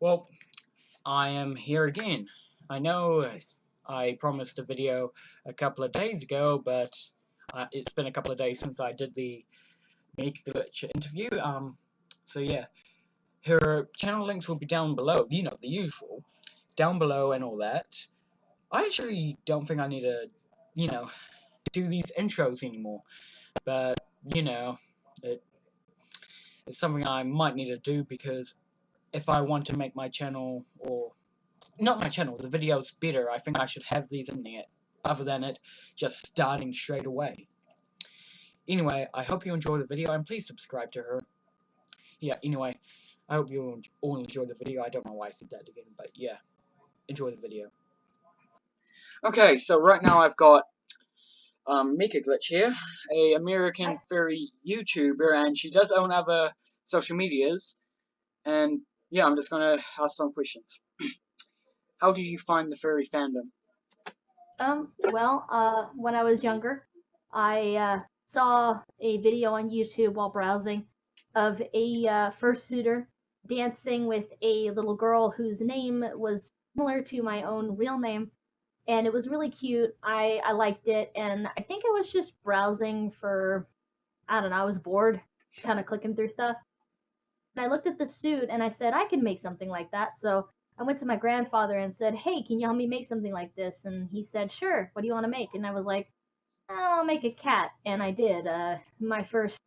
Well, I am here again. I know I promised a video a couple of days ago, but it's been a couple of days since I did the Make Glitch interview. So yeah, her channel links will be down below. You know, the usual, down below and all that. I actually don't think I need to, you know, do these intros anymore. But you know, it, it's something I might need to do because if I want to make my channel or not my channel, the videos better, I think I should have these in there, other than it just starting straight away. Anyway, I hope you enjoyed the video, and please subscribe to her. Yeah, anyway, I hope you all enjoyed the video. I don't know why I said that again, but yeah, enjoy the video. Okay, so right now I've got Mika Glitch here, a American furry YouTuber, and she does own other social medias, and yeah, I'm just gonna ask some questions. How did you find the furry fandom? When I was younger, I saw a video on YouTube while browsing of a fursuiter dancing with a little girl whose name was similar to my own real name, and it was really cute. I liked it, and I think I was just browsing for, I don't know, I was bored, kind of clicking through stuff. And I looked at the suit and I said, I can make something like that. So I went to my grandfather and said, hey, can you help me make something like this? And he said, sure. What do you want to make? And I was like, I'll make a cat. And I did. My first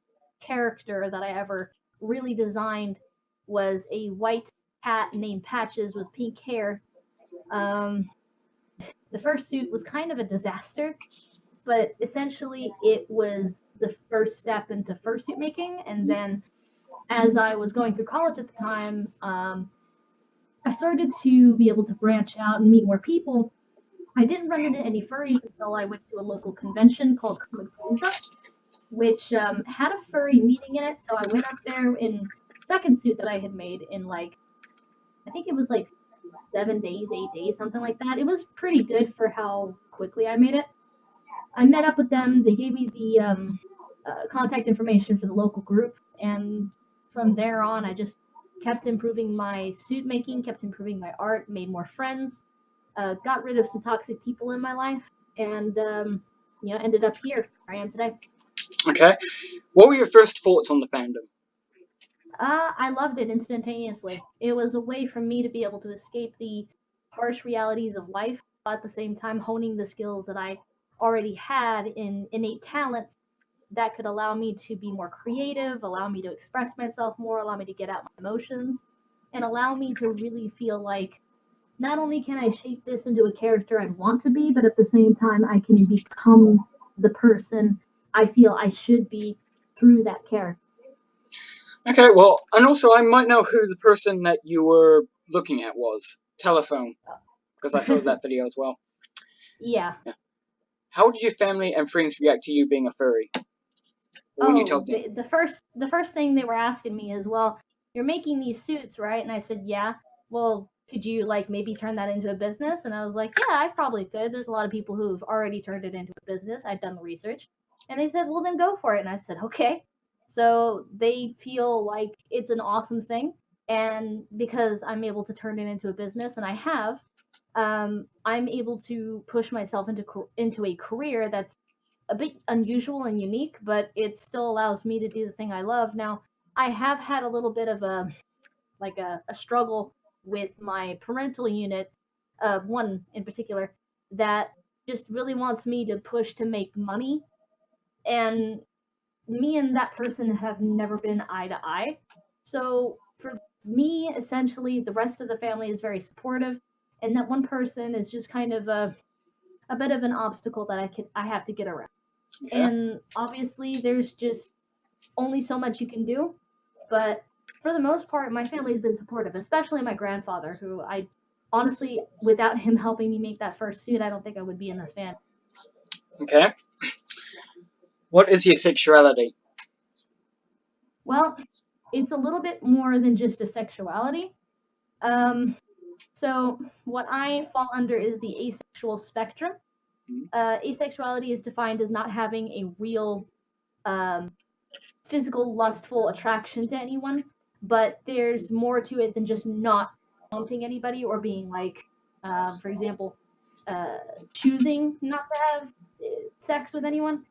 character that I ever really designed was a white cat named Patches with pink hair. Um, the first suit was kind of a disaster, but essentially it was the first step into fursuit making. And then as I was going through college at the time, I started to be able to branch out and meet more people. I didn't run into any furries until I went to a local convention called Comic Palooza, which had a furry meeting in it. So I went up there in second suit that I had made in like, I think it was like 7 days, 8 days, something like that. It was pretty good for how quickly I made it. I met up with them. They gave me the contact information for the local group, and from there on, I just kept improving my suit making, kept improving my art, made more friends, got rid of some toxic people in my life, and ended up here where I am today. Okay, what were your first thoughts on the fandom? I loved it instantaneously. It was a way for me to be able to escape the harsh realities of life, but at the same time honing the skills that I already had in innate talents that could allow me to be more creative, allow me to express myself more, allow me to get out my emotions, and allow me to really feel like not only can I shape this into a character I'd want to be, but at the same time, I can become the person I feel I should be through that character. Okay, well, and also I might know who the person that you were looking at was. Telephone, because I saw that video as well. Yeah. How did your family and friends react to you being a furry? When you told them? The first thing they were asking me is, well, you're making these suits, right? And I said, yeah. Well, could you like maybe turn that into a business? And I was like, yeah, I probably could. There's a lot of people who've already turned it into a business. I've done the research. And they said, well, then go for it. And I said, okay. So they feel like it's an awesome thing. And because I'm able to turn it into a business, and I have, I'm able to push myself into a career that's a bit unusual and unique, but it still allows me to do the thing I love. Now, I have had a little bit of a struggle with my parental unit, one in particular, that just really wants me to push to make money. And me and that person have never been eye to eye. So for me, essentially, the rest of the family is very supportive, and that one person is just kind of a bit of an obstacle that I have to get around. Okay. And obviously, there's just only so much you can do. But for the most part, my family's been supportive, especially my grandfather, who I honestly, without him helping me make that first suit, I don't think I would be in this fan. Okay. What is your sexuality? Well, it's a little bit more than just a sexuality. So what I fall under is the asexual spectrum. Asexuality is defined as not having a real physical lustful attraction to anyone, but there's more to it than just not taunting anybody or being like, for example, choosing not to have sex with anyone.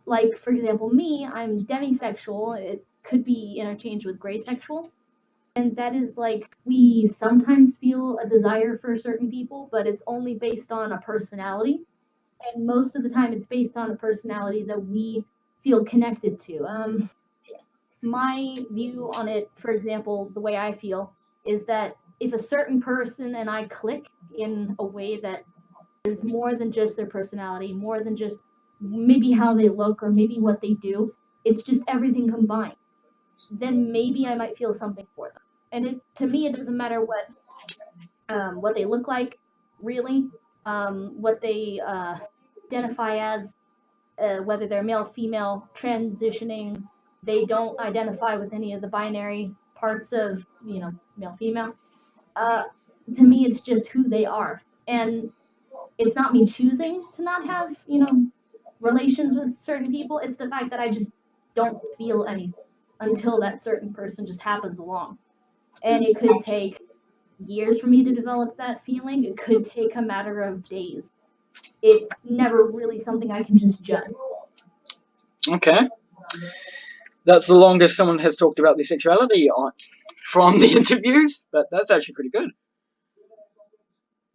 Like for example, me, I'm demisexual. It could be interchanged with gray sexual, and that is like we sometimes feel a desire for certain people, but it's only based on a personality, and most of the time it's based on a personality that we feel connected to. My view on it, for example, the way I feel is that if a certain person and I click in a way that is more than just their personality, more than just maybe how they look or maybe what they do, it's just everything combined, then maybe I might feel something for them. And to me, it doesn't matter what they look like, really, what they identify as, whether they're male, female, transitioning. They don't identify with any of the binary parts of male, female. Uh, to me, it's just who they are, and it's not me choosing to not have relations with certain people. It's the fact that I just don't feel anything until that certain person just happens along, and it could take years for me to develop that feeling. It could take a matter of days. It's never really something I can just judge. Okay. That's the longest someone has talked about their sexuality from the interviews, but that's actually pretty good.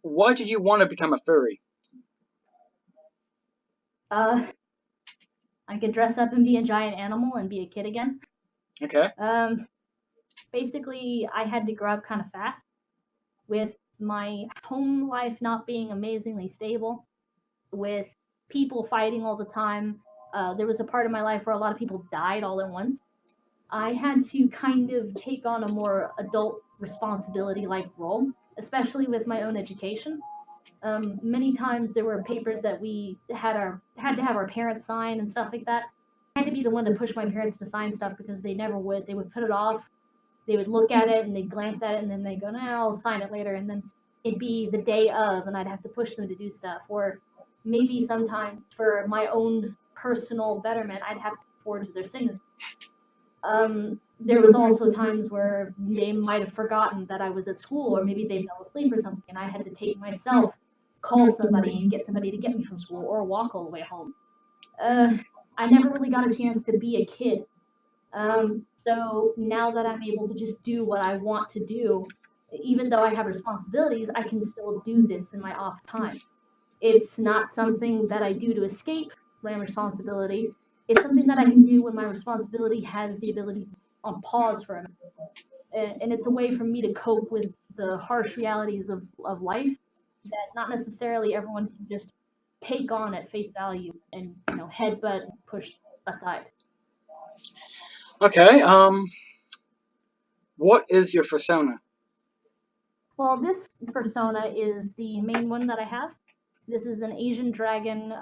Why did you want to become a furry? I could dress up and be a giant animal and be a kid again. Okay. Basically, I had to grow up kind of fast with my home life not being amazingly stable, with people fighting all the time. There was a part of my life where a lot of people died all at once. I had to kind of take on a more adult responsibility like role, especially with my own education. Many times there were papers that we had to have our parents sign and stuff like that. I had to be the one to push my parents to sign stuff because they never would. They would put it off. They would look at it and they'd glance at it and then they'd go, "No, I'll sign it later." And then it'd be the day of, and I'd have to push them to do stuff. Or maybe sometimes for my own personal betterment, I'd have to forge their signature. There was also times where they might have forgotten that I was at school, or maybe they fell asleep or something, and I had to take myself, call somebody, and get somebody to get me from school, or walk all the way home. I never really got a chance to be a kid. So now that I'm able to just do what I want to do, even though I have responsibilities, I can still do this in my off time. It's not something that I do to escape my responsibility. It's something that I can do when my responsibility has the ability on pause for a minute. And it's a way for me to cope with the harsh realities of life that not necessarily everyone can just take on at face value and headbutt and push aside. Okay. What is your persona? Well, this persona is the main one that I have. This is an Asian dragon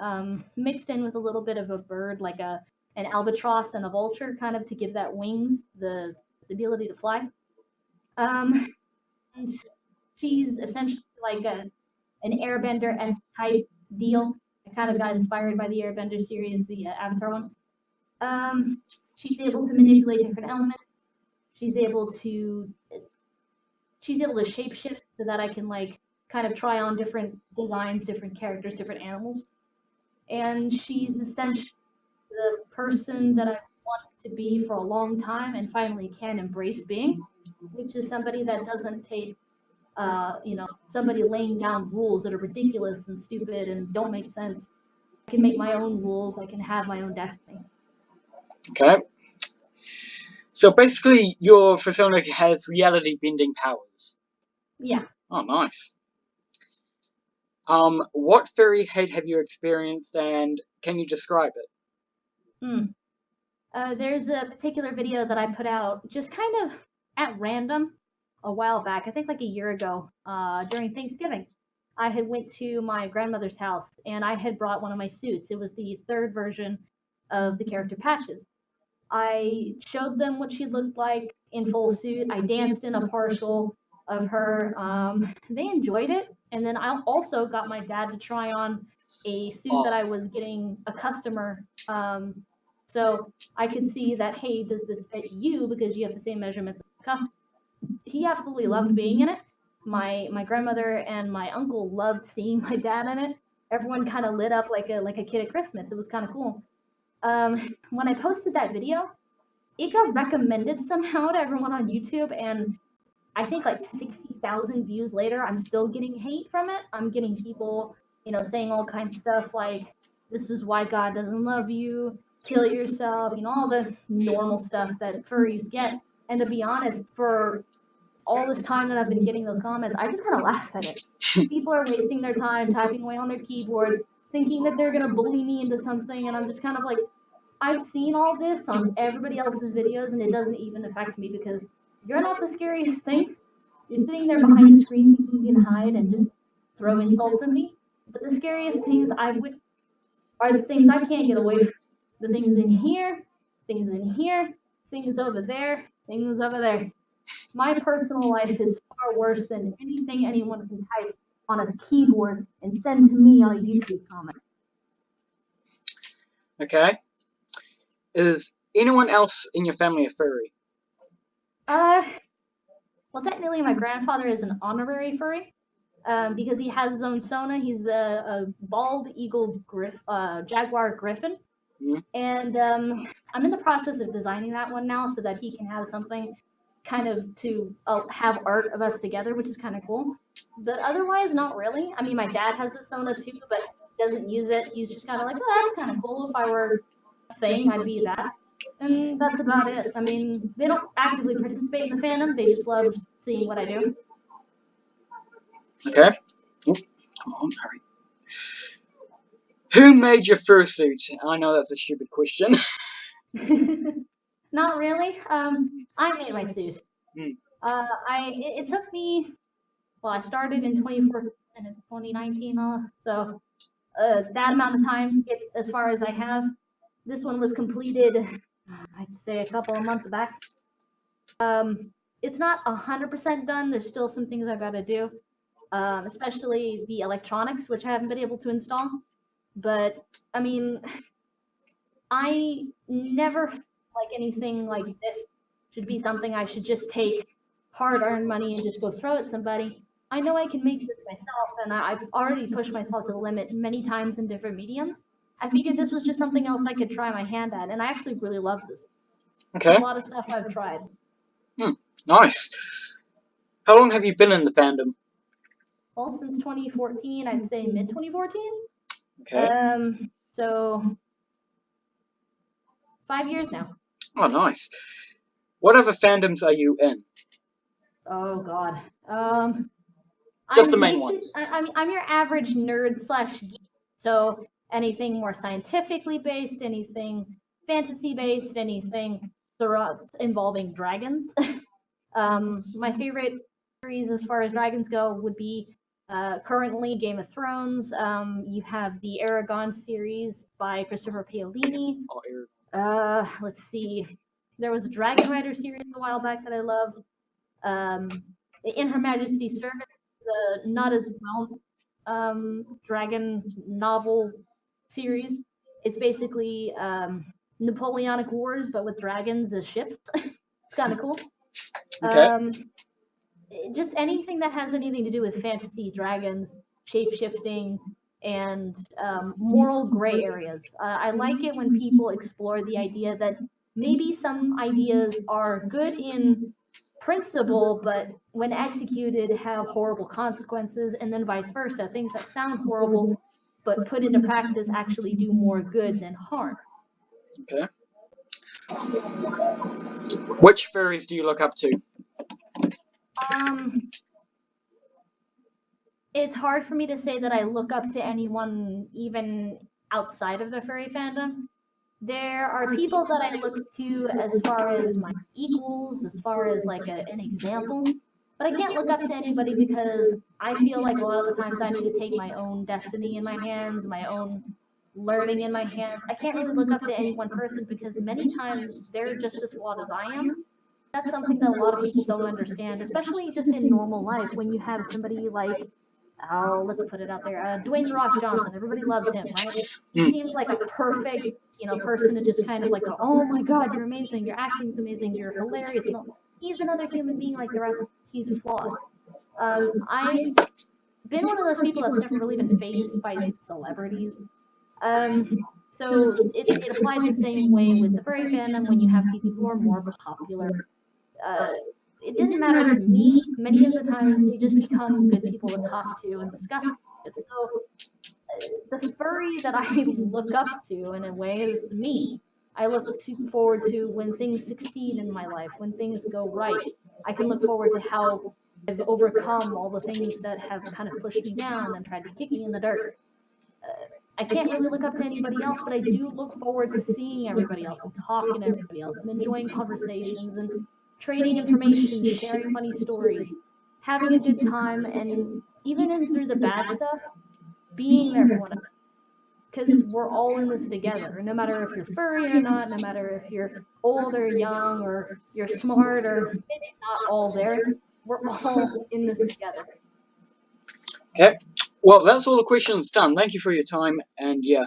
mixed in with a little bit of a bird, like an albatross and a vulture, kind of to give that wings, the ability to fly. And she's essentially like an airbender-esque type deal. I kind of got inspired by the Airbender series, the Avatar one. She's able to manipulate different elements. She's able to shapeshift so that I can like kind of try on different designs, different characters, different animals. And she's essentially the person that I wanted to be for a long time and finally can embrace being, which is somebody that doesn't take somebody laying down rules that are ridiculous and stupid and don't make sense. I can make my own rules. I can have my own destiny. Okay. So basically, your persona has reality bending powers. Yeah. Oh, nice. What furry hate have you experienced, and can you describe it? There's a particular video that I put out just kind of at random a while back. I think like a year ago, during Thanksgiving. I had went to my grandmother's house and I had brought one of my suits. It was the third version of the character Patches. I showed them what she looked like in full suit. I danced in a partial of her. They enjoyed it. And then I also got my dad to try on a suit that I was getting a customer. So I could see that, hey, does this fit you because you have the same measurements as the customer? he absolutely loved being in it. My grandmother and my uncle loved seeing my dad in it. Everyone kind of lit up like a kid at Christmas. It was kind of cool. When I posted that video, it got recommended somehow to everyone on YouTube, and I think like 60,000 views later, I'm still getting hate from it. I'm getting people, saying all kinds of stuff like, this is why God doesn't love you, kill yourself, all the normal stuff that furries get. And to be honest, for all this time that I've been getting those comments, I just kind of laugh at it. People are wasting their time typing away on their keyboards, thinking that they're going to bully me into something, and I'm just kind of like, I've seen all this on everybody else's videos, and it doesn't even affect me because you're not the scariest thing. You're sitting there behind a screen thinking you can hide and just throw insults at me. But the scariest things are the things I can't get away from. The things in here, things in here, things over there, things over there. My personal life is far worse than anything anyone can type on a keyboard and send to me on a YouTube comment. Okay. Is anyone else in your family a furry? Well, technically, my grandfather is an honorary furry because he has his own Sona. He's a bald eagle jaguar griffin. Mm-hmm. And I'm in the process of designing that one now so that he can have something kind of to have art of us together, which is kind of cool. But otherwise, not really. I mean, my dad has a Sona too, but doesn't use it. He's just kind of like, oh, that's kind of cool. If I were a thing, I'd be that. And that's about it. I mean, they don't actively participate in the fandom. They just love seeing what I do. Okay. Oh, come on, hurry. Who made your fursuit? I know that's a stupid question. Not really. I made my suit. It took me. Well, I started in 2014 and in 2019, so that amount of time, as far as I have. This one was completed, I'd say, a couple of months back. It's not 100% done. There's still some things I've got to do, especially the electronics, which I haven't been able to install. But, I mean, I never feel like anything like this should be something I should just take hard-earned money and just go throw at somebody. I know I can make this myself, and I've already pushed myself to the limit many times in different mediums. I figured this was just something else I could try my hand at, and I actually really love this. Okay. A lot of stuff I've tried. Nice. How long have you been in the fandom? Well, since 2014, I'd say mid-2014. Okay. So 5 years now. Oh, nice. What other fandoms are you in? Oh, God. Just the main ones. I'm your average nerd / geek. So anything more scientifically based, anything fantasy based, anything involving dragons. My favorite series as far as dragons go would be currently Game of Thrones. You have the Aragon series by Christopher Paolini. Let's see. There was a Dragon Rider series a while back that I loved. In Her Majesty's Service, the not as well dragon novel series. It's basically Napoleonic Wars, but with dragons as ships. It's kind of cool. Okay. Just anything that has anything to do with fantasy, dragons, shape-shifting, and moral gray areas. I like it when people explore the idea that maybe some ideas are good in principle, but when executed have horrible consequences, and then vice versa. Things that sound horrible, but put into practice actually do more good than harm. Okay. Which furries do you look up to? It's hard for me to say that I look up to anyone even outside of the furry fandom. There are people that I look to as far as my equals, as far as like an example, but I can't look up to anybody because I feel like a lot of the times I need to take my own destiny in my hands, my own learning in my hands. I can't really look up to any one person because many times they're just as flawed as I am. That's something that a lot of people don't understand, especially just in normal life when you have somebody like, let's put it out there, Dwayne "The Rock" Johnson. Everybody loves him, right? He seems like a perfect, person to just kind of like go, oh my God, you're amazing, your acting's amazing, you're hilarious. he's another human being like the rest of us. He's flawed. I've been one of those people that's never really been phased by celebrities. So it applied the same way with the furry fandom when you have people who are more popular. Uh, it didn't matter to me. Many of the times they just become good people to talk to and discuss it. So the furry that I look up to in a way is me. I look forward to when things succeed in my life, when things go right. I can look forward to how I've overcome all the things that have kind of pushed me down and tried to kick me in the dirt. I can't really look up to anybody else, but I do look forward to seeing everybody else and talking to everybody else and enjoying conversations and trading information, sharing funny stories, having a good time, and even in through the bad stuff, being there for one another. Because we're all in this together. No matter if you're furry or not, no matter if you're old or young or you're smart or maybe not all there, we're all in this together. Okay. Well, that's all the questions done. Thank you for your time, and yeah,